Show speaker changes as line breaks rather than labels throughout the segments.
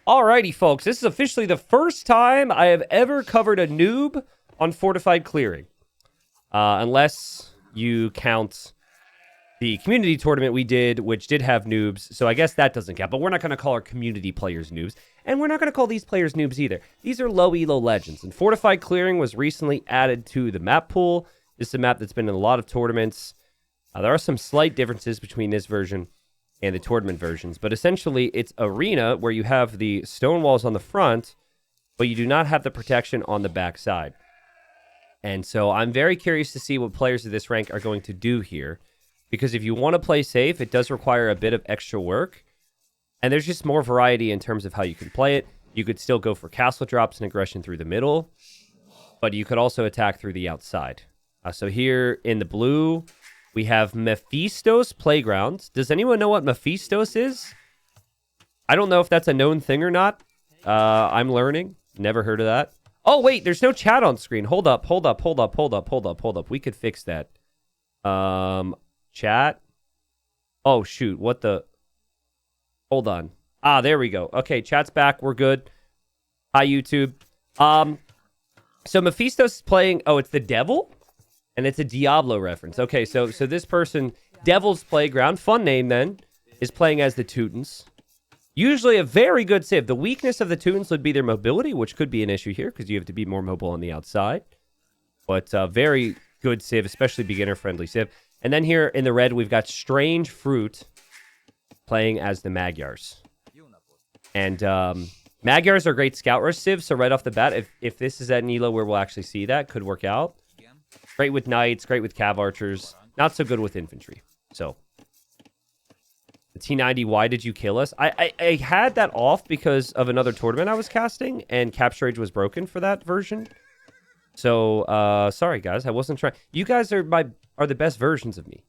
Alrighty, folks. This is officially the first time I have ever covered a noob on Fortified Clearing. Unless you count the community tournament we did, which did have noobs. So I guess that doesn't count. But we're not going to call our community players noobs. And we're not going to call these players noobs either. These are low elo legends. And Fortified Clearing was recently added to the map pool. This is a map that's been in a lot of tournaments. There are some slight differences between this version and the tournament versions, but essentially it's arena where you have the stone walls on the front, but you do not have the protection on the back side. And so I'm very curious to see what players of this rank are going to do here, because if you want to play safe, it does require a bit of extra work, and there's just more variety in terms of how you can play it. You could still go for castle drops and aggression through the middle, but you could also attack through the outside. So here in the blue, we have Mephistos Playground. Does anyone know what Mephistos is? I don't know if that's a known thing or not. I'm learning. Never heard of that. Oh, wait, there's no chat on screen. Hold up. We could fix that. Chat. Oh, shoot. What the? Hold on. Ah, there we go. Okay, chat's back. We're good. Hi, YouTube. So Mephistos is playing... Oh, it's the devil? And it's a Diablo reference. Okay, so this person, Devil's Playground, fun name then, is playing as the Teutons. Usually a very good civ. The weakness of the Teutons would be their mobility, which could be an issue here because you have to be more mobile on the outside. But very good civ, especially beginner-friendly civ. And then here in the red, we've got Strange Fruit playing as the Magyars. And Magyars are great scout rush civs, so right off the bat, if this is at an elo where we'll actually see that, could work out. Great with knights, great with cav archers. Not so good with infantry. So, the T90, why did you kill us? I had that off because of another tournament I was casting, and Capture Age was broken for that version. So, sorry guys, I wasn't trying. You guys are the best versions of me.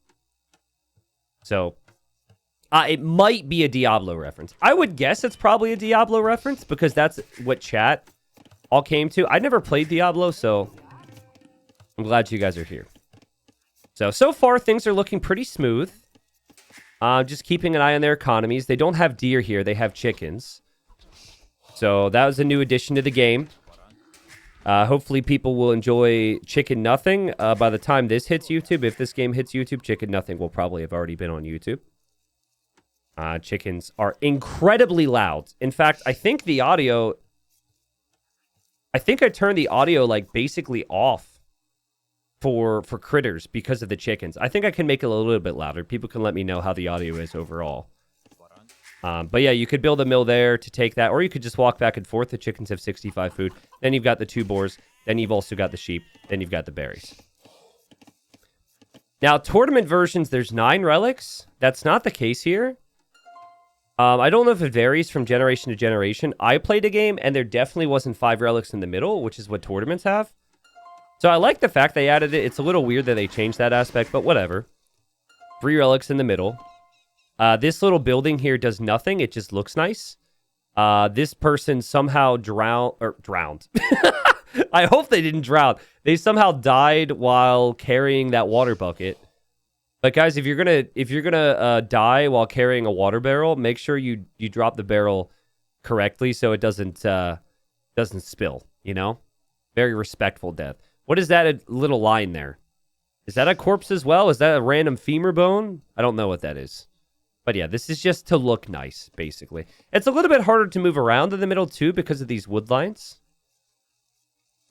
So, it might be a Diablo reference. I would guess it's probably a Diablo reference because that's what chat all came to. I never played Diablo, so... I'm glad you guys are here. So far, things are looking pretty smooth. Just keeping an eye on their economies. They don't have deer here. They have chickens. So that was a new addition to the game. Hopefully, people will enjoy Chicken Nothing. By the time this hits YouTube, if this game hits YouTube, Chicken Nothing will probably have already been on YouTube. Chickens are incredibly loud. In fact, I think the audio... I think I turned the audio, like, basically off. For critters because of the chickens. I think I can make it a little bit louder. People can let me know how the audio is overall. But yeah, you could build a mill there to take that, or you could just walk back and forth. The chickens have 65 food. Then you've got the 2 boars. Then you've also got the sheep. Then you've got the berries. Now, tournament versions, there's 9 relics. That's not the case here. I don't know if it varies from generation to generation. I played a game, and there definitely wasn't 5 relics in the middle, which is what tournaments have. So I like the fact they added it. It's a little weird that they changed that aspect, but whatever. 3 relics in the middle. This little building here does nothing. It just looks nice. This person somehow drowned. I hope they didn't drown. They somehow died while carrying that water bucket. But guys, if you're gonna die while carrying a water barrel, make sure you drop the barrel correctly so it doesn't spill. You know, very respectful death. What is that little line there? Is that a corpse as well? Is that a random femur bone? I don't know what that is. But yeah, this is just to look nice, basically. It's a little bit harder to move around in the middle, too, because of these wood lines.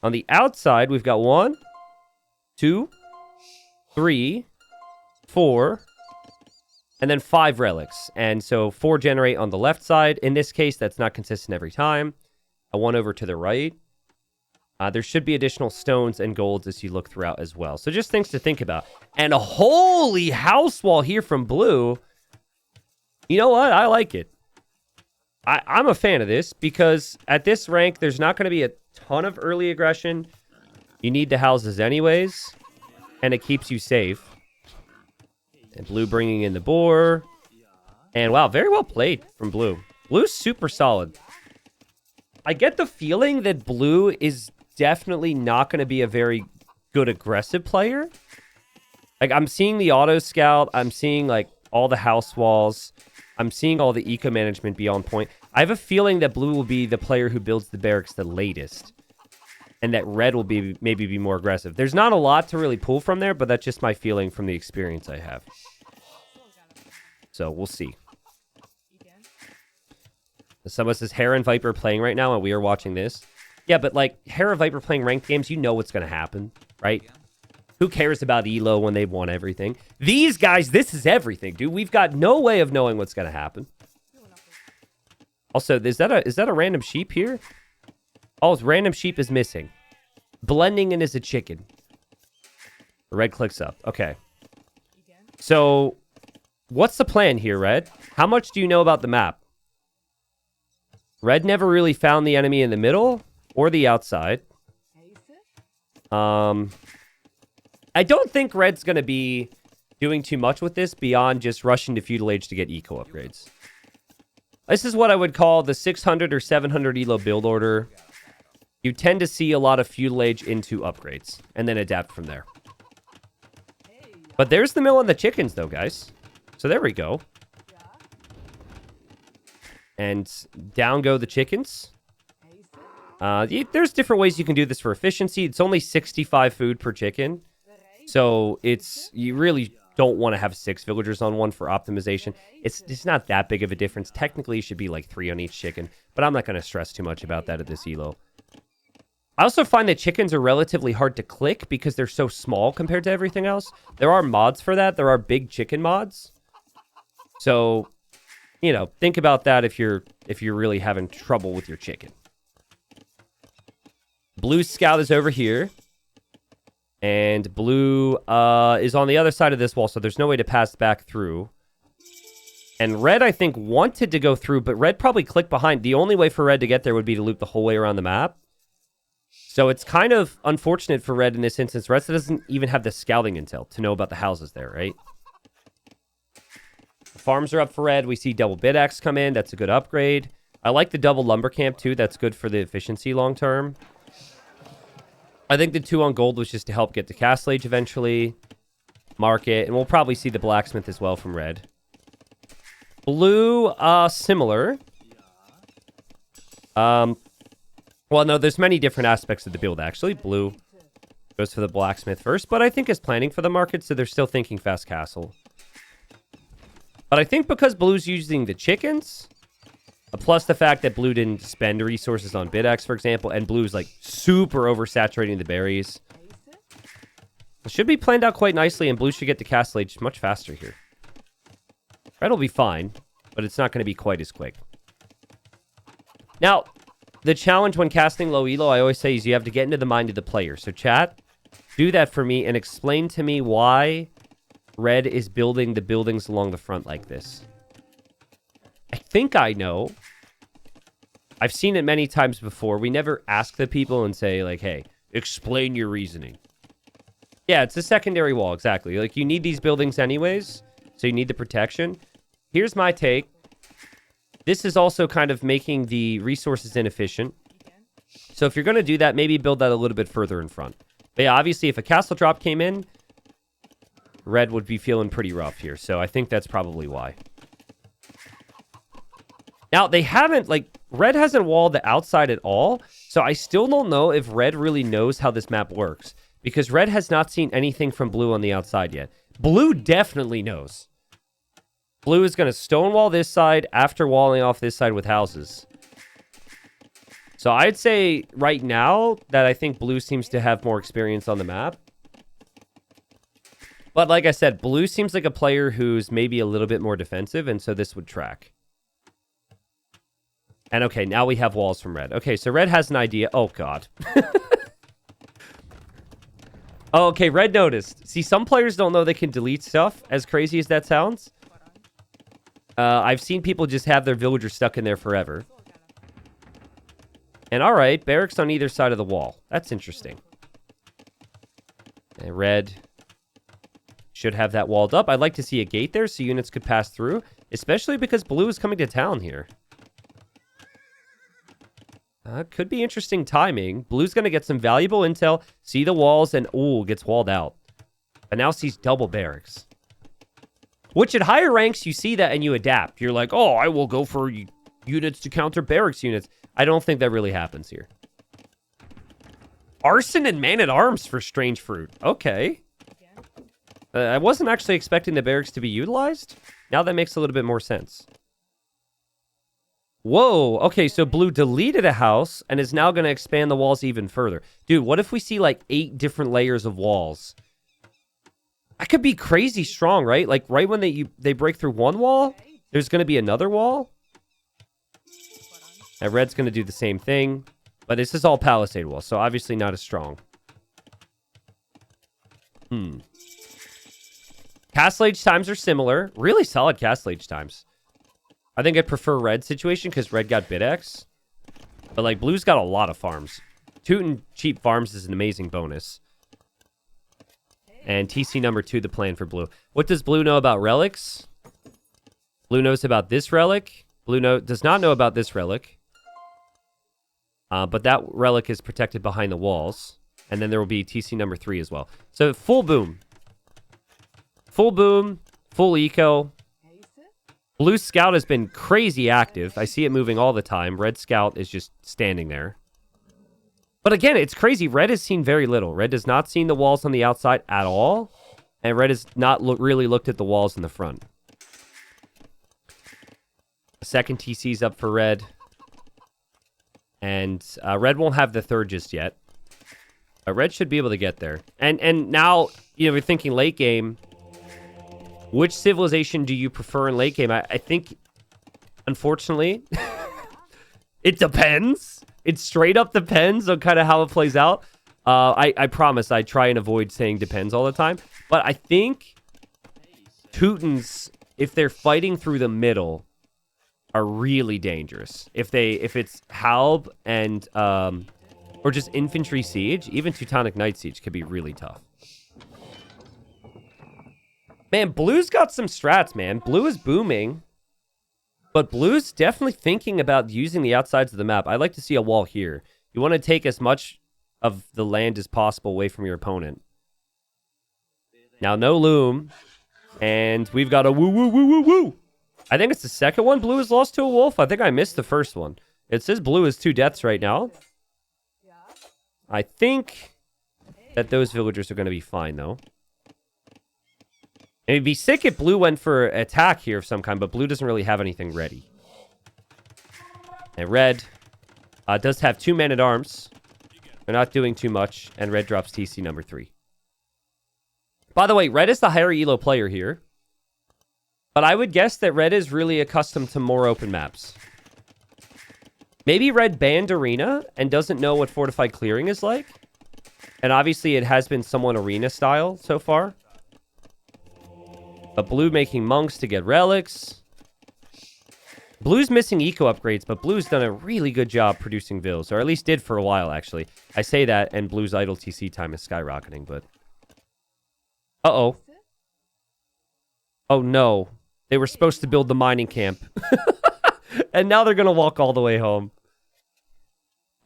On the outside, we've got 1, 2, 3, 4, and then 5 relics. And so 4 generate on the left side. In this case, that's not consistent every time. 1 over to the right. There should be additional stones and golds as you look throughout as well. So just things to think about. And a holy house wall here from blue. You know what? I like it. I'm a fan of this because at this rank, there's not going to be a ton of early aggression. You need the houses anyways. And it keeps you safe. And blue bringing in the boar. And wow, very well played from blue. Blue's super solid. I get the feeling that blue is definitely not going to be a very good aggressive player. Like, I'm seeing the auto scout. I'm seeing, like, all the house walls. I'm seeing all the eco management be on point. I have a feeling that blue will be the player who builds the barracks the latest. And that red will be maybe be more aggressive. There's not a lot to really pull from there, but that's just my feeling from the experience I have. So we'll see. Someone says Hera and Viper playing right now, and we are watching this. Yeah, but like Hera Viper playing ranked games, you know what's going to happen, right? Who cares about Elo when they've won everything? These guys, this is everything, dude. We've got no way of knowing what's going to happen. Also, is that a random sheep here? Oh, random sheep is missing. Blending in as a chicken. Red clicks up. Okay. So, what's the plan here, Red? How much do you know about the map? Red never really found the enemy in the middle or the outside. I don't think Red's going to be doing too much with this beyond just rushing to Feudal Age to get eco upgrades. This is what I would call the 600 or 700 elo build order. You tend to see a lot of Feudal Age into upgrades and then adapt from there. But there's the mill and the chickens though, guys. So there we go. And down go the chickens. There's different ways you can do this for efficiency. It's only 65 food per chicken. So you really don't want to have 6 villagers on one for optimization. It's not that big of a difference. Technically, it should be like 3 on each chicken. But I'm not going to stress too much about that at this elo. I also find that chickens are relatively hard to click because they're so small compared to everything else. There are mods for that. There are big chicken mods. So, you know, think about that if you're really having trouble with your chicken. Blue scout is over here. And blue is on the other side of this wall, so there's no way to pass back through. And red, I think, wanted to go through, but red probably clicked behind. The only way for red to get there would be to loop the whole way around the map. So it's kind of unfortunate for red in this instance. Red doesn't even have the scouting intel to know about the houses there, right? The farms are up for red. We see double bid axe come in. That's a good upgrade. I like the double lumber camp, too. That's good for the efficiency long term. I think the 2 on gold was just to help get the Castle Age eventually. Market. And we'll probably see the blacksmith as well from red. Blue, similar. Well, no, there's many different aspects of the build, actually. Blue goes for the blacksmith first, but I think is planning for the market, so they're still thinking fast castle. But I think because blue's using the chickens... Plus the fact that blue didn't spend resources on Bidax, for example, and blue's like super oversaturating the berries. It should be planned out quite nicely, and blue should get to Castle Age much faster here. Red will be fine, but it's not going to be quite as quick. Now, the challenge when casting low elo, I always say, is you have to get into the mind of the player. So chat, do that for me and explain to me why red is building the buildings along the front like this. I think I know. I've seen it many times before. We never ask the people and say, like, hey, explain your reasoning. Yeah, it's a secondary wall, exactly. Like, you need these buildings anyways, so you need the protection. Here's my take. This is also kind of making the resources inefficient. So if you're going to do that, maybe build that a little bit further in front. But yeah, obviously, if a castle drop came in, red would be feeling pretty rough here. So I think that's probably why. Now, they haven't, like, red hasn't walled the outside at all, so I still don't know if red really knows how this map works, because red has not seen anything from blue on the outside yet. Blue definitely knows. Blue is going to stonewall this side after walling off this side with houses. So I'd say right now that I think blue seems to have more experience on the map. But like I said, blue seems like a player who's maybe a little bit more defensive, and so this would track. And okay, now we have walls from red. Okay, so red has an idea. Oh, God. Oh, okay, red noticed. See, some players don't know they can delete stuff, as crazy as that sounds. I've seen people just have their villagers stuck in there forever. And all right, barracks on either side of the wall. That's interesting. And red should have that walled up. I'd like to see a gate there so units could pass through, especially because blue is coming to town here. Could be interesting timing. Blue's going to get some valuable intel, see the walls, and ooh, gets walled out. But now sees double barracks. Which at higher ranks, you see that and you adapt. You're like, oh, I will go for units to counter barracks units. I don't think that really happens here. Arson and man-at-arms for strange fruit. Okay. I wasn't actually expecting the barracks to be utilized. Now that makes a little bit more sense. Whoa. Okay, so blue deleted a house and is now going to expand the walls even further. Dude, what if we see like 8 different layers of walls? That could be crazy strong, right? Like right when they break through one wall, there's going to be another wall. And red's going to do the same thing. But this is all palisade walls, so obviously not as strong. Castle age times are similar. Really solid castle age times. I think I prefer red's situation because red got Bit-X. But like blue's got a lot of farms. Teuton cheap farms is an amazing bonus. And TC number 2, the plan for blue. What does blue know about relics? Blue knows about this relic. Blue does not know about this relic. But that relic is protected behind the walls. And then there will be TC number 3 as well. So full boom. Full boom. Full eco. Blue scout has been crazy active. I see it moving all the time. Red scout is just standing there. But again, it's crazy. Red has seen very little. Red does not see the walls on the outside at all. And red has not really looked at the walls in the front. Second TC's up for red. And red won't have the third just yet. Red should be able to get there. And now, you know, we're thinking late game. Which civilization do you prefer in late game? I think, unfortunately, it depends. It straight up depends on kind of how it plays out. I promise I try and avoid saying depends all the time. But I think Teutons, if they're fighting through the middle, are really dangerous. If it's Halb and or just infantry siege, even Teutonic Knight siege could be really tough. Man, blue's got some strats, man. Blue is booming. But blue's definitely thinking about using the outsides of the map. I'd like to see a wall here. You want to take as much of the land as possible away from your opponent. Now, no loom. And we've got a woo, woo, woo, woo, woo. I think it's the second one blue has lost to a wolf. I think I missed the first one. It says blue is 2 deaths right now. I think that those villagers are going to be fine, though. It'd be sick if blue went for attack here of some kind, but blue doesn't really have anything ready. And red does have 2 men-at-arms. They're not doing too much, and red drops TC number 3. By the way, red is the higher elo player here. But I would guess that red is really accustomed to more open maps. Maybe red banned arena and doesn't know what fortified clearing is like. And obviously it has been somewhat arena style so far. But blue making monks to get relics. Blue's missing eco upgrades, but blue's done a really good job producing vills. Or at least did for a while, actually. I say that, and blue's idle TC time is skyrocketing, but... Uh-oh. Oh, no. They were supposed to build the mining camp. And now they're going to walk all the way home.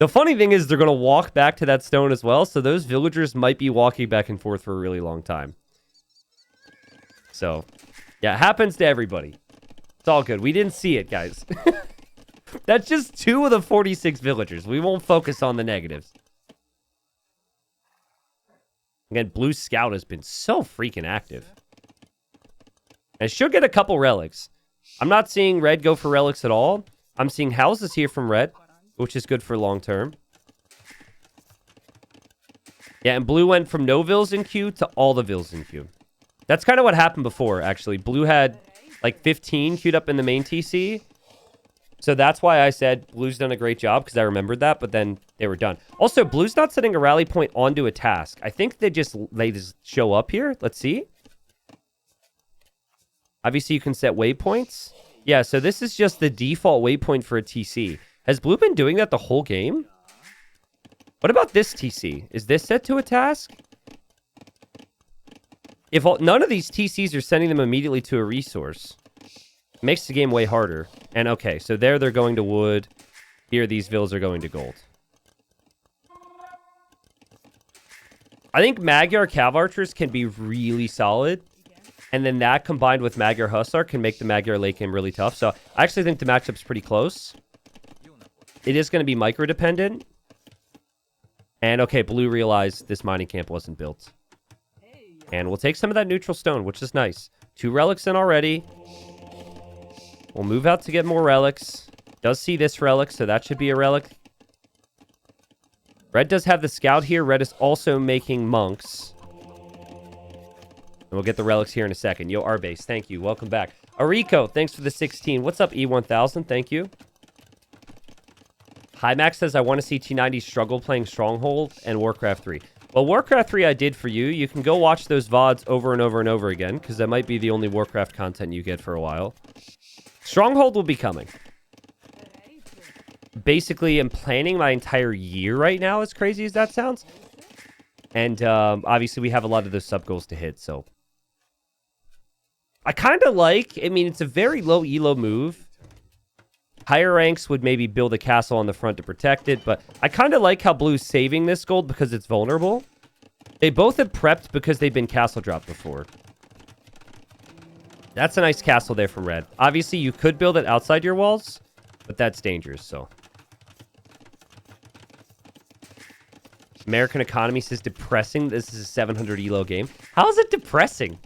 The funny thing is they're going to walk back to that stone as well, so those villagers might be walking back and forth for a really long time. So, yeah, it happens to everybody. It's all good. We didn't see it, guys. That's just 2 of the 46 villagers. We won't focus on the negatives. Again, Blue Scout has been so freaking active. And she'll get a couple relics. I'm not seeing red go for relics at all. I'm seeing houses here from red, which is good for long term. Yeah, and blue went from no vills in queue to all the vills in queue. That's kind of what happened before, actually. Blue had like 15 queued up in the main TC. So that's why I said blue's done a great job, because I remembered that, but then they were done. Also, blue's not setting a rally point onto a task. I think they just show up here. Let's see. Obviously, you can set waypoints. Yeah, so this is just the default waypoint for a TC. Has blue been doing that the whole game? What about this TC? Is this set to a task? If none of these TCs are sending them immediately to a resource, it makes the game way harder. And okay, so there they're going to wood. Here, these vills are going to gold. I think Magyar Cav Archers can be really solid. And then that combined with Magyar Hussar can make the Magyar late game really tough. So I actually think the matchup's pretty close. It is going to be micro-dependent. And okay, blue realized this mining camp wasn't built. And we'll take some of that neutral stone, which is nice. 2 relics in already. We'll move out to get more relics. Does see this relic, so that should be a relic. Red does have the scout here. Red is also making monks. And we'll get the relics here in a second. Yo, Arbase, thank you. Welcome back. Ariko, thanks for the 16. What's up, E1000? Thank you. Hymax says, I want to see T90 struggle playing Stronghold and Warcraft 3. Well, Warcraft 3 I did for you. You can go watch those VODs over and over and over again, because that might be the only Warcraft content you get for a while. Stronghold will be coming. Basically, I'm planning my entire year right now, as crazy as that sounds. And obviously, we have a lot of those sub-goals to hit, so... I kind of like... I mean, it's a very low elo move. Higher ranks would maybe build a castle on the front to protect it, but I kind of like how blue's saving this gold because it's vulnerable. They both have prepped because they've been castle dropped before. That's a nice castle there from red. Obviously, you could build it outside your walls, but that's dangerous, so... American Economy says depressing. This is a 700 elo game. How is it depressing?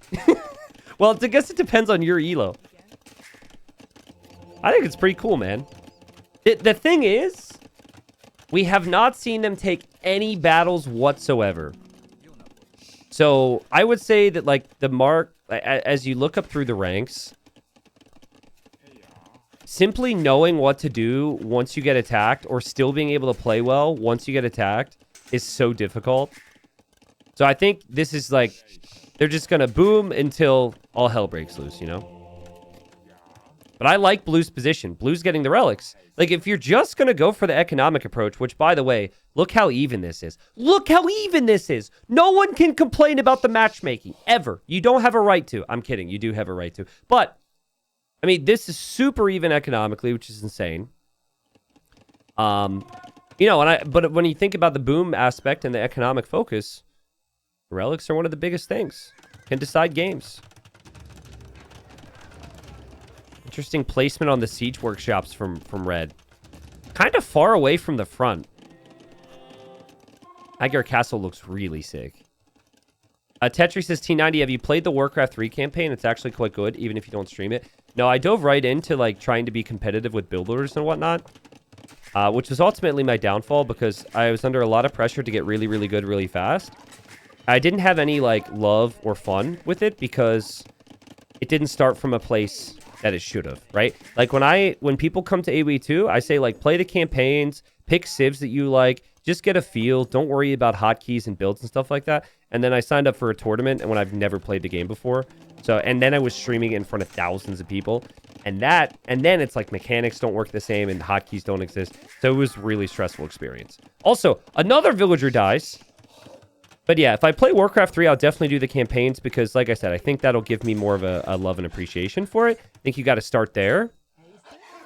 Well, I guess it depends on your elo. I think it's pretty cool, man. The thing is, we have not seen them take any battles whatsoever. So I would say that, like, the mark, as you look up through the ranks, simply knowing what to do once you get attacked or still being able to play well once you get attacked is so difficult. So I think this is like, they're just going to boom until all hell breaks loose, you know? But I like blue's position. Blue's getting the relics. Like, if you're just going to go for the economic approach, which, by the way, look how even this is. Look how even this is. No one can complain about the matchmaking, ever. You don't have a right to. I'm kidding. You do have a right to. But, I mean, this is super even economically, which is insane. You know, but when you think about the boom aspect and the economic focus, relics are one of the biggest things. Can decide games. Interesting placement on the siege workshops from red. Kind of far away from the front. Magyar Castle looks really sick. Tetri says, T90, have you played the Warcraft 3 campaign? It's actually quite good, even if you don't stream it. No, I dove right into, like, trying to be competitive with builders and whatnot. Which was ultimately my downfall because I was under a lot of pressure to get really, really good really fast. I didn't have any, like, love or fun with it because it didn't start from a place that it should have, right? Like, when people come to AoE2, I say, like, play the campaigns, pick civs that you like, just get a feel, don't worry about hotkeys and builds and stuff like that. And then I signed up for a tournament and when I've never played the game before. So, and then I was streaming it in front of thousands of people. And then it's like mechanics don't work the same and hotkeys don't exist. So it was a really stressful experience. Also, another villager dies. But yeah, if I play Warcraft 3, I'll definitely do the campaigns because, like I said, I think that'll give me more of a love and appreciation for it. I think you got to start there.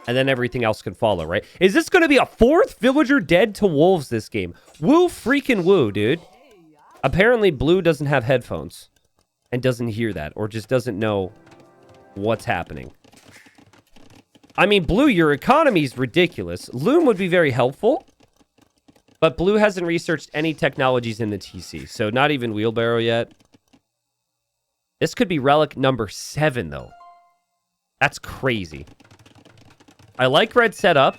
And then everything else can follow, right? Is this going to be a 4th villager dead to wolves this game? Woo freaking woo, dude. Apparently, blue doesn't have headphones and doesn't hear that or just doesn't know what's happening. I mean, blue, your economy is ridiculous. Loom would be very helpful. But blue hasn't researched any technologies in the TC. So not even wheelbarrow yet. This could be relic number 7, though. That's crazy. I like red setup.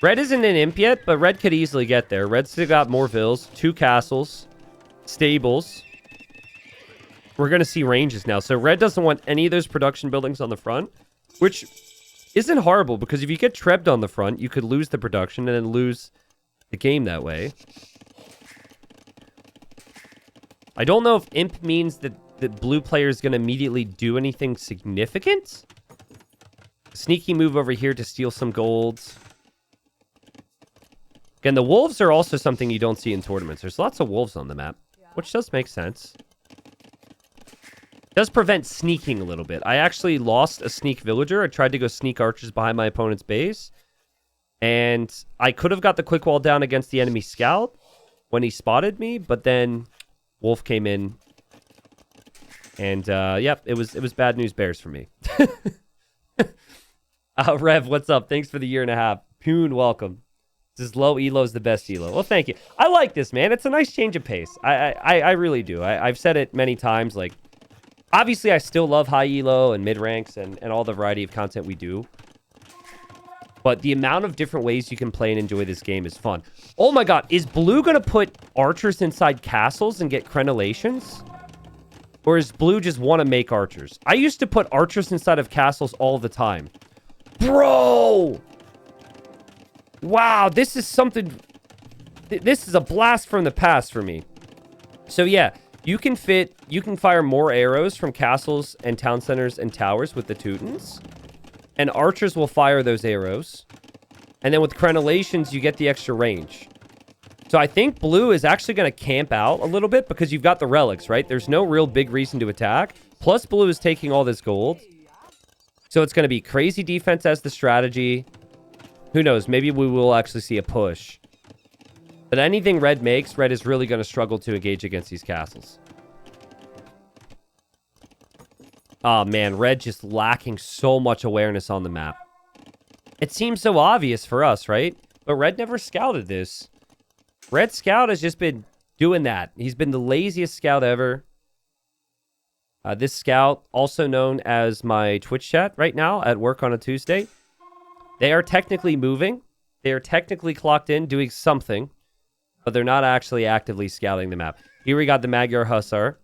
Red isn't an imp yet, but red could easily get there. Red's still got more vills, 2 castles, stables. We're going to see ranges now. So red doesn't want any of those production buildings on the front, which isn't horrible because if you get trebbed on the front, you could lose the production and then lose the game that way. I don't know if imp means that the blue player is going to immediately do anything significant. Sneaky move over here to steal some gold. Again, the wolves are also something you don't see in tournaments. There's lots of wolves on the map, which does make sense. Does prevent sneaking a little bit. I actually lost a sneak villager. I tried to go sneak archers behind my opponent's base. And I could have got the quick wall down against the enemy scout when he spotted me, but then wolf came in And yep, it was bad news bears for me. Rev, what's up? Thanks for the 1.5 years. Poon, welcome. This low elo is the best elo. Well, thank you. I like this, man. It's a nice change of pace. I really do. I've said it many times. Like, obviously, I still love high elo and mid ranks and all the variety of content we do. But the amount of different ways you can play and enjoy this game is fun. Oh my god, is Blue going to put archers inside castles and get crenellations? Or does Blue just want to make archers? I used to put archers inside of castles all the time. Bro! Wow, this is something... This is a blast from the past for me. So yeah, you can fire more arrows from castles and town centers and towers with the Teutons. And archers will fire those arrows. And then with crenellations, you get the extra range. So I think Blue is actually going to camp out a little bit because you've got the relics, right? There's no real big reason to attack. Plus, Blue is taking all this gold. So it's going to be crazy defense as the strategy. Who knows? Maybe we will actually see a push. But anything Red makes, Red is really going to struggle to engage against these castles. Oh, man. Red just lacking so much awareness on the map. It seems so obvious for us, right? But Red never scouted this. Red Scout has just been doing that. He's been the laziest scout ever. This scout, also known as my Twitch chat right now at work on a Tuesday. They are technically moving. They are technically clocked in doing something. But they're not actually actively scouting the map. Here we got the Magyar Hussar.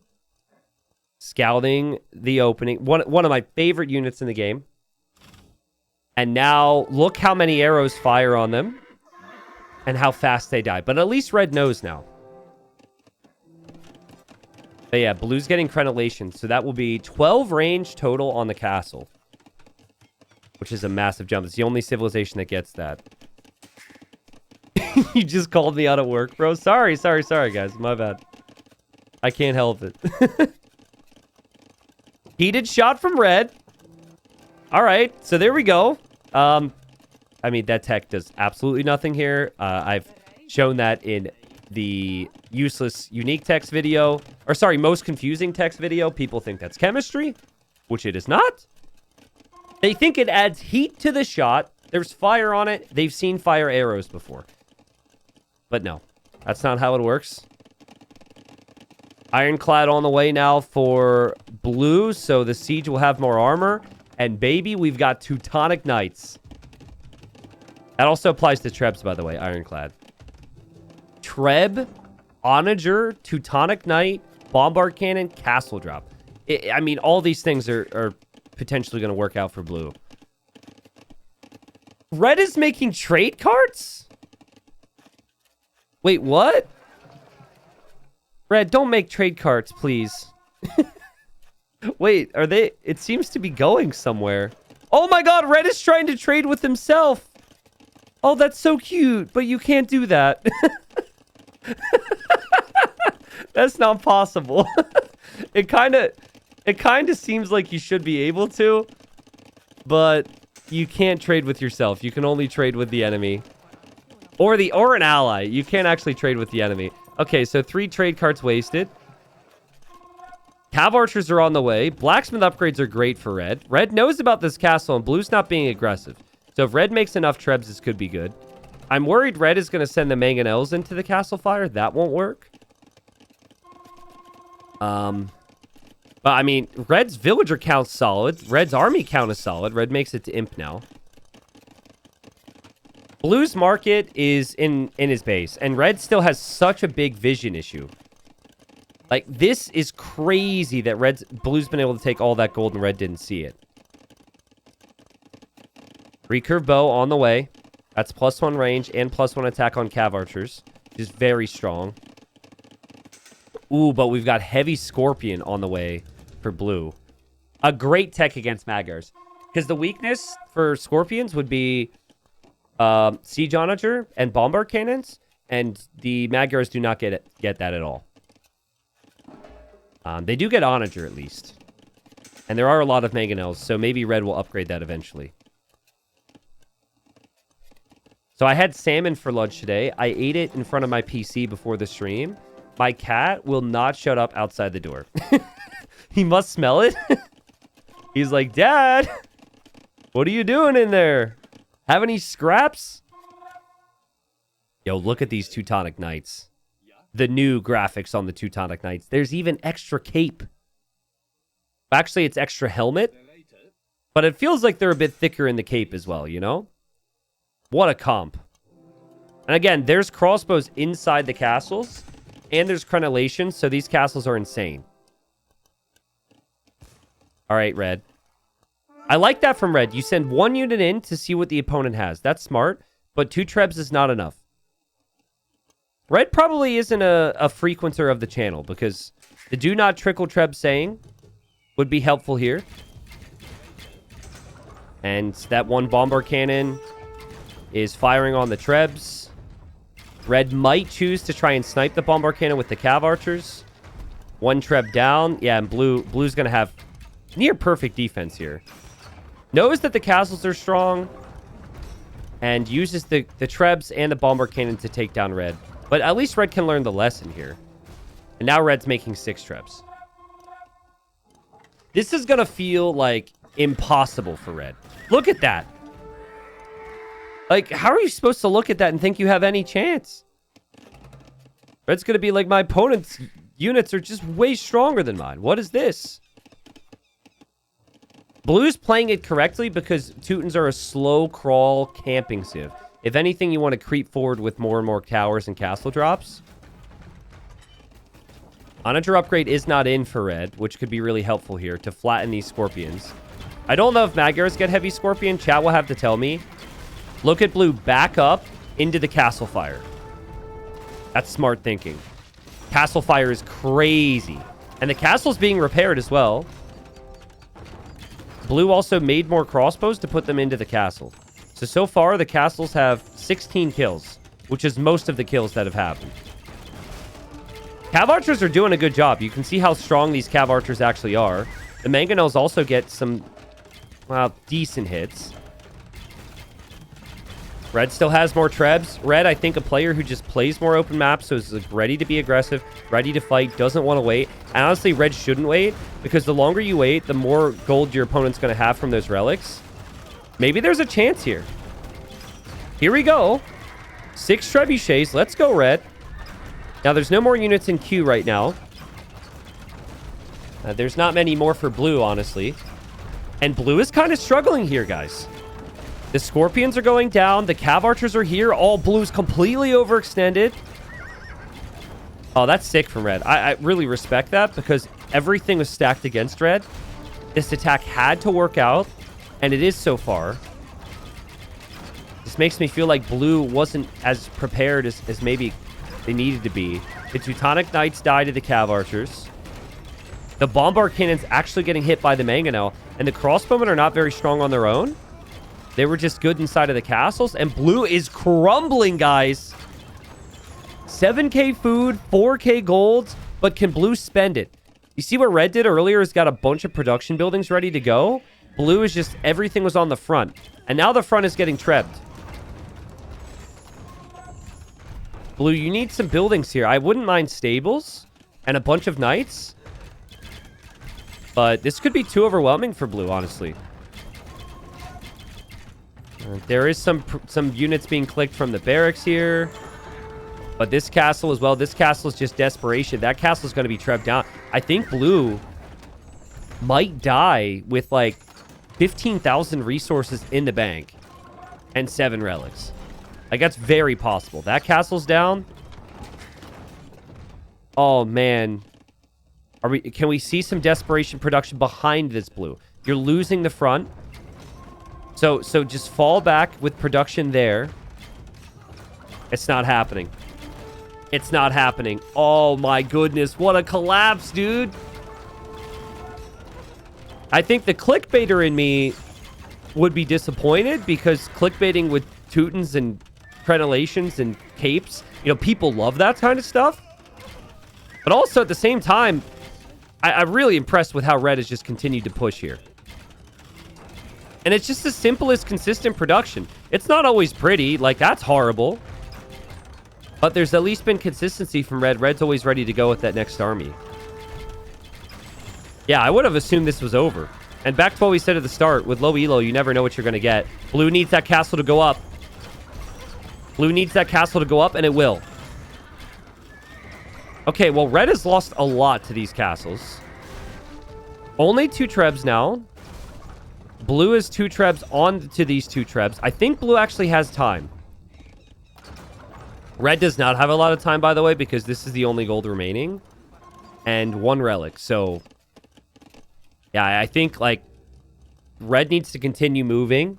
Scouting the opening. One of my favorite units in the game. And now, look how many arrows fire on them. And how fast they die. But at least Red knows now. But yeah, Blue's getting crenellation. So that will be 12 range total on the castle. Which is a massive jump. It's the only civilization that gets that. You just called me out of work, bro. Sorry, guys. My bad. I can't help it. Heated shot from Red. All right. So there we go. I mean, that tech does absolutely nothing here. I've shown that in the useless unique text video. Or sorry, most confusing text video. People think that's chemistry, which it is not. They think it adds heat to the shot. There's fire on it. They've seen fire arrows before. But no, that's not how it works. Ironclad on the way now for Blue, so the siege will have more armor. And baby, we've got Teutonic Knights. That also applies to Trebs, by the way, Ironclad. Treb, Onager, Teutonic Knight, Bombard Cannon, Castle Drop. I mean, all these things are potentially going to work out for Blue. Red is making trade cards? Wait, what? Red, don't make trade cards, please. Wait, are they... It seems to be going somewhere. Oh my god, Red is trying to trade with himself. Oh, that's so cute, but you can't do that. That's not possible. It kind of seems like you should be able to, but you can't trade with yourself. You can only trade with the enemy. Or an ally. You can't actually trade with the enemy. Okay, so 3 trade cards wasted. Cav archers are on the way. Blacksmith upgrades are great for Red. Red knows about this castle, and Blue's not being aggressive. So if Red makes enough trebs, this could be good. I'm worried Red is going to send the mangonels into the castle fire. That won't work. But I mean, Red's villager count's solid. Red's army count is solid. Red makes it to imp now. Blue's market is in his base, and Red still has such a big vision issue. Like, this is crazy that Blue's been able to take all that gold and Red didn't see it. Recurve bow on the way. That's +1 range and +1 attack on cav archers, which is very strong. Ooh, but we've got heavy scorpion on the way for Blue. A great tech against Magyars. Because the weakness for scorpions would be siege onager and bombard cannons, and the Magyars do not get that at all. They do get onager at least. And there are a lot of mangonels, so maybe Red will upgrade that eventually. So I had salmon for lunch today. I ate it in front of my PC before the stream. My cat will not shut up outside the door. He must smell it. He's like, Dad, what are you doing in there? Have any scraps? Yo, look at these Teutonic Knights. The new graphics on the Teutonic Knights. There's even extra cape. Actually, it's extra helmet. But it feels like they're a bit thicker in the cape as well, you know? What a comp. And again, there's crossbows inside the castles. And there's crenellations, so these castles are insane. Alright, Red. I like that from Red. You send 1 unit in to see what the opponent has. That's smart. But 2 trebs is not enough. Red probably isn't a frequenter of the channel, because the do not trickle treb saying would be helpful here. And that 1 bombard cannon is firing on the trebs. Red might choose to try and snipe the bombard cannon with the cav archers. 1 treb down. Yeah, and blue's going to have near perfect defense here. Knows that the castles are strong and uses the trebs and the bombard cannon to take down Red. But at least Red can learn the lesson here. And now Red's making 6 trebs. This is going to feel like impossible for Red. Look at that. Like, how are you supposed to look at that and think you have any chance? Red's going to be like, my opponent's units are just way stronger than mine. What is this? Blue's playing it correctly because Teutons are a slow crawl camping civ. If anything, you want to creep forward with more and more towers and castle drops. Onager upgrade is not in for Red, which could be really helpful here to flatten these scorpions. I don't know if Magyars get heavy scorpion. Chat will have to tell me. Look at Blue back up into the castle fire. That's smart thinking. Castle fire is crazy. And the castle's being repaired as well. Blue also made more crossbows to put them into the castle. So far, the castles have 16 kills, which is most of the kills that have happened. Cav archers are doing a good job. You can see how strong these cav archers actually are. The mangonels also get some, well, decent hits. Red still has more trebs. Red, I think, a player who just plays more open maps, so is like, ready to be aggressive, ready to fight, doesn't want to wait. And honestly, Red shouldn't wait, because the longer you wait, the more gold your opponent's going to have from those relics. Maybe there's a chance here. Here we go. 6 trebuchets. Let's go, Red. Now, there's no more units in queue right now. There's not many more for Blue, honestly. And Blue is kind of struggling here, guys. The Scorpions are going down. The Cav Archers are here. All Blue's completely overextended. Oh, that's sick from Red. I really respect that because everything was stacked against Red. This attack had to work out, and it is so far. This makes me feel like Blue wasn't as prepared as maybe they needed to be. The Teutonic Knights die to the Cav Archers. The Bombard Cannon's actually getting hit by the Mangonel, and the Crossbowmen are not very strong on their own. They were just good inside of the castles, and Blue is crumbling, guys. 7k food, 4k gold, but can Blue spend it? You see what Red did earlier is got a bunch of production buildings ready to go. Blue is just, everything was on the front, and now the front is getting trebbed. Blue, you need some buildings here. I wouldn't mind stables and a bunch of knights, but this could be too overwhelming for Blue, honestly. There is some units being clicked from the barracks here. But this castle as well. This castle is just desperation. That castle is going to be trebbed down. I think Blue might die with like 15,000 resources in the bank and 7 relics. Like, that's very possible. That castle's down. Oh, man. Can we see some desperation production behind this Blue? You're losing the front. So just fall back with production there. It's not happening. It's not happening. Oh my goodness. What a collapse, dude. I think the clickbaiter in me would be disappointed because clickbaiting with Teutons and crenellations and capes, you know, people love that kind of stuff. But also at the same time, I'm really impressed with how Red has just continued to push here. And it's just as simple as consistent production. It's not always pretty. Like, that's horrible. But there's at least been consistency from Red. Red's always ready to go with that next army. Yeah, I would have assumed this was over. And back to what we said at the start, with low elo, you never know what you're going to get. Blue needs that castle to go up. Blue needs that castle to go up, and it will. Okay, well, red has lost a lot to these castles. Only 2 trebs now. Blue is 2 trebs on to these 2 trebs. I think blue actually has time. Red does not have a lot of time, by the way, because this is the only gold remaining. And 1 relic, so... Yeah, I think, like, red needs to continue moving.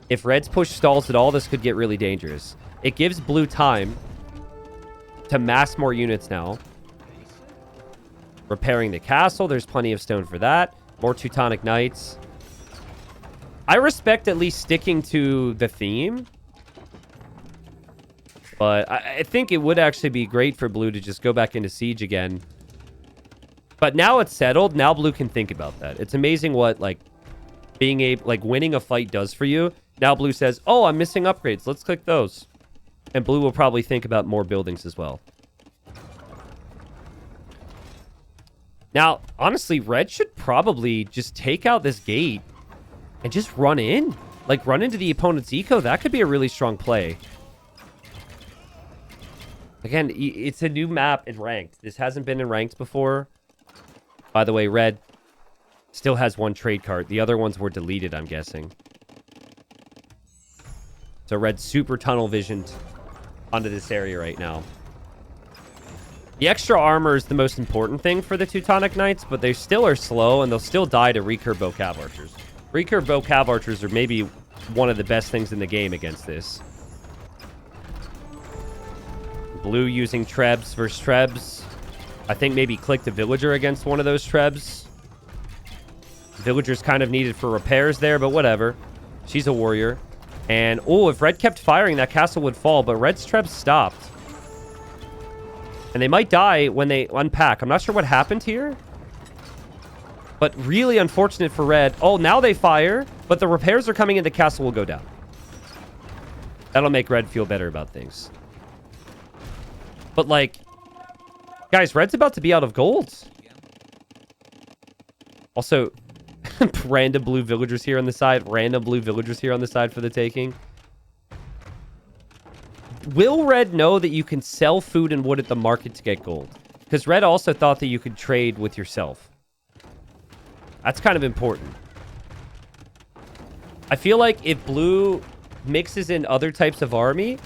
If red's push stalls at all, this could get really dangerous. It gives blue time to mass more units now. Repairing the castle. There's plenty of stone for that. More Teutonic Knights. I respect at least sticking to the theme. But I think it would actually be great for blue to just go back into siege again. But now it's settled. Now blue can think about that. It's amazing what, like, being able, like, winning a fight does for you. Now blue says, oh, I'm missing upgrades. Let's click those. And blue will probably think about more buildings as well. Now, honestly, red should probably just take out this gate and just run in. Like, run into the opponent's eco. That could be a really strong play. Again, it's a new map in ranked. This hasn't been in ranked before. By the way, red still has 1 trade cart. The other ones were deleted, I'm guessing. So red super tunnel visioned onto this area right now. The extra armor is the most important thing for the Teutonic Knights, but they still are slow, and they'll still die to recurve bow cav archers. Recurve bow cav archers are maybe one of the best things in the game against this. Blue using trebs versus trebs. I think maybe clicked a villager against one of those trebs. Villager's kind of needed for repairs there, but whatever. She's a warrior. And, oh, if red kept firing, that castle would fall, but red's trebs stopped. And they might die when they unpack. I'm not sure what happened here. But really unfortunate for red. Oh, now they fire, but the repairs are coming in. The castle will go down. That'll make red feel better about things. But, like... Guys, red's about to be out of gold. Also, random blue villagers here on the side. Random blue villagers here on the side for the taking. Will red know that you can sell food and wood at the market to get gold? Because red also thought that you could trade with yourself. That's kind of important. I feel like if blue mixes in other types of army,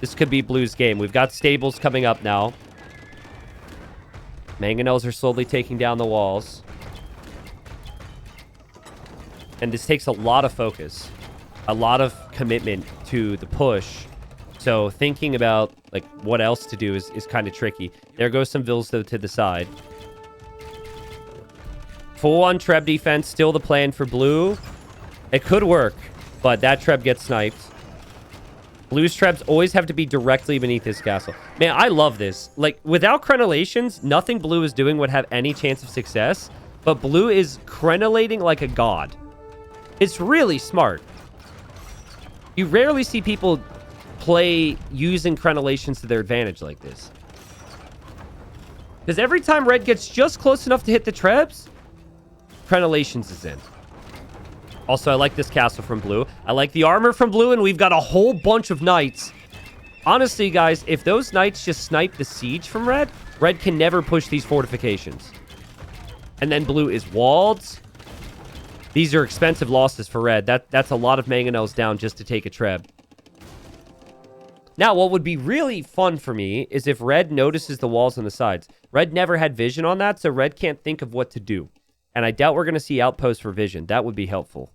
this could be blue's game. We've got stables coming up now. Mangonels are slowly taking down the walls. And this takes a lot of focus. A lot of commitment to the push. So thinking about, like, what else to do is kind of tricky. There goes some vills, though, to the side. Full on treb defense. Still the plan for blue. It could work, but that treb gets sniped. Blue's trebs always have to be directly beneath his castle. Man, I love this. Like, without crenellations, nothing blue is doing would have any chance of success. But blue is crenellating like a god. It's really smart. You rarely see people play using crenellations to their advantage like this. Because every time red gets just close enough to hit the trebs, crenellations is in. Also, I like this castle from blue. I like the armor from blue, and we've got a whole bunch of knights. Honestly, guys, if those knights just snipe the siege from red, red can never push these fortifications. And then blue is walled. These are expensive losses for red. That's a lot of mangonels down just to take a treb. Now, what would be really fun for me is if red notices the walls on the sides. Red never had vision on that, so red can't think of what to do. And I doubt we're going to see outposts for vision. That would be helpful.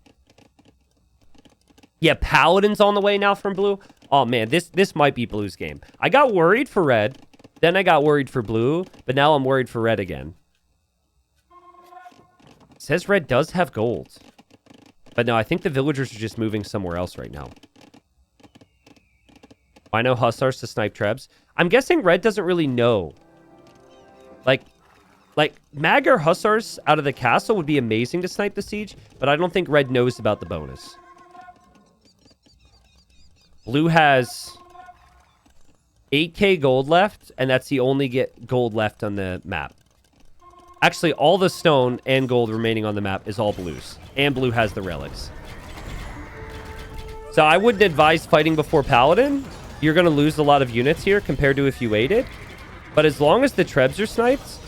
Yeah, Paladin's on the way now from blue. Oh, man, this might be blue's game. I got worried for red. Then I got worried for blue. But now I'm worried for red again. It says red does have gold. But no, I think the villagers are just moving somewhere else right now. I know hussars to snipe trebs. I'm guessing red doesn't really know. Like, mag or hussars out of the castle would be amazing to snipe the siege, but I don't think red knows about the bonus. Blue has 8k gold left, and that's the only gold left on the map. Actually, all the stone and gold remaining on the map is all blues. And blue has the relics. So I wouldn't advise fighting before Paladin. You're going to lose a lot of units here compared to if you waited. But as long as the Trebs are sniped,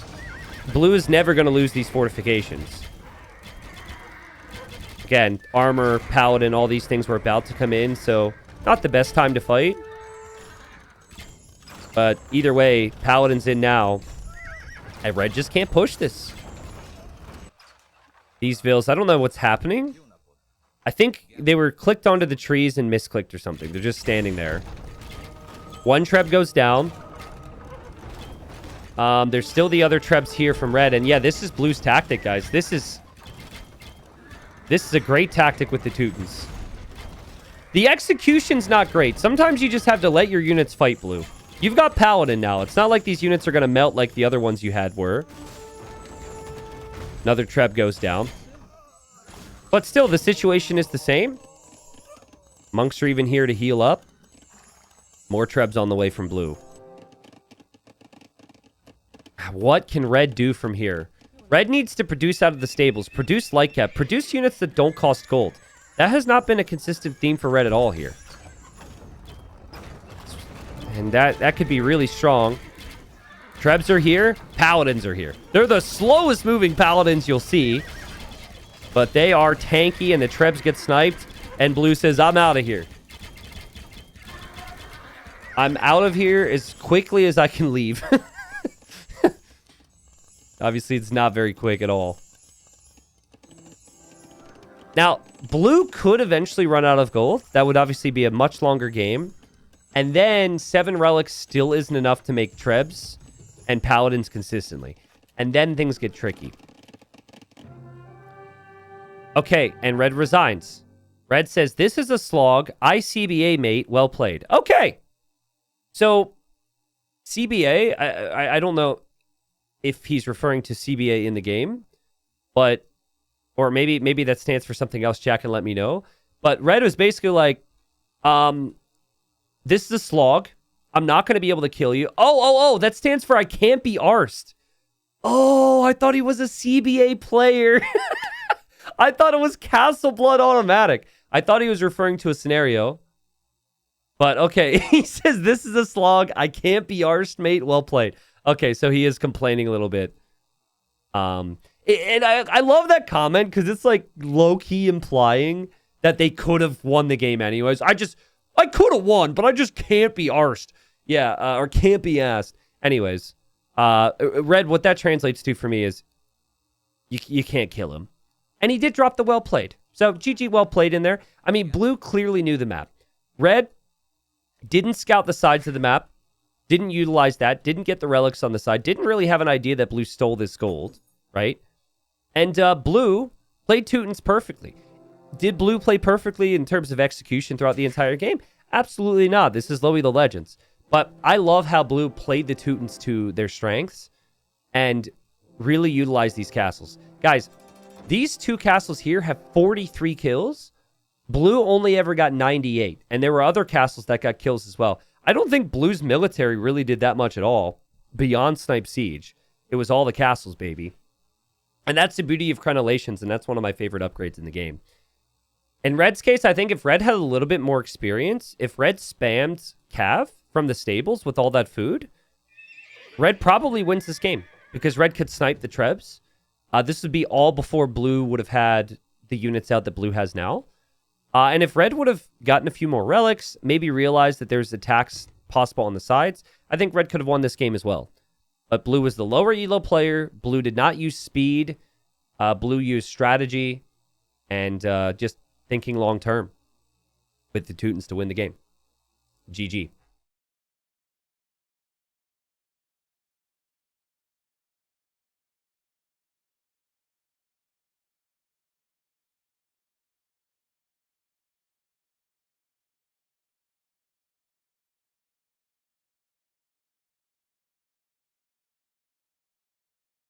blue is never going to lose these fortifications. Again, armor, Paladin, all these things were about to come in, so not the best time to fight. But either way, Paladin's in now. And red just can't push this. These vills, I don't know what's happening. I think they were clicked onto the trees and misclicked or something. They're just standing there. One Treb goes down. There's still the other Trebs here from red. And yeah, this is blue's tactic, guys. This is a great tactic with the Teutons. The execution's not great. Sometimes you just have to let your units fight blue. You've got Paladin now. It's not like these units are going to melt like the other ones you had were. Another Treb goes down. But still, the situation is the same. Monks are even here to heal up. More Trebs on the way from blue. What can red do from here? Red needs to produce out of the stables. Produce light cap. Produce units that don't cost gold. That has not been a consistent theme for red at all here. And that could be really strong. Trebs are here. Paladins are here. They're the slowest moving Paladins you'll see. But they are tanky, and the Trebs get sniped. And blue says, I'm out of here. I'm out of here as quickly as I can leave. Obviously, it's not very quick at all. Now, blue could eventually run out of gold. That would obviously be a much longer game. And then 7 relics still isn't enough to make Trebs and Paladins consistently. And then things get tricky. Okay, and red resigns. Red says, this is a slog. ICBA, mate. Well played. Okay. So, CBA, I don't know if he's referring to CBA in the game, but, or maybe that stands for something else. Jack can let me know. But red was basically like, this is a slog. I'm not going to be able to kill you. Oh, that stands for I can't be arsed. Oh, I thought he was a CBA player. I thought it was Castle Blood Automatic. I thought he was referring to a scenario. But okay, he says, this is a slog. I can't be arsed, mate. Well played. Okay, so he is complaining a little bit. And I love that comment because it's like low-key implying that they could have won the game anyways. I could have won, but I just can't be arsed. Yeah, or can't be asked. Anyways, red, what that translates to for me is you can't kill him. And he did drop the well played. So GG well played in there. I mean, blue clearly knew the map. Red didn't scout the sides of the map. Didn't utilize that. Didn't get the relics on the side. Didn't really have an idea that blue stole this gold, right? And blue played Teutons perfectly. Did blue play perfectly in terms of execution throughout the entire game? Absolutely not. This is Loey the Legends. But I love how blue played the Teutons to their strengths and really utilized these castles. Guys, these 2 castles here have 43 kills. Blue only ever got 98. And there were other castles that got kills as well. I don't think blue's military really did that much at all beyond Snipe Siege. It was all the castles, baby. And that's the beauty of crenellations, and that's one of my favorite upgrades in the game. In red's case, I think if red had a little bit more experience, if red spammed Cav from the stables with all that food, red probably wins this game because red could snipe the Trebs. This would be all before blue would have had the units out that blue has now. And if red would have gotten a few more relics, maybe realized that there's attacks possible on the sides, I think red could have won this game as well. But blue was the lower elo player. Blue did not use speed. Blue used strategy and just thinking long term with the Teutons to win the game. GG.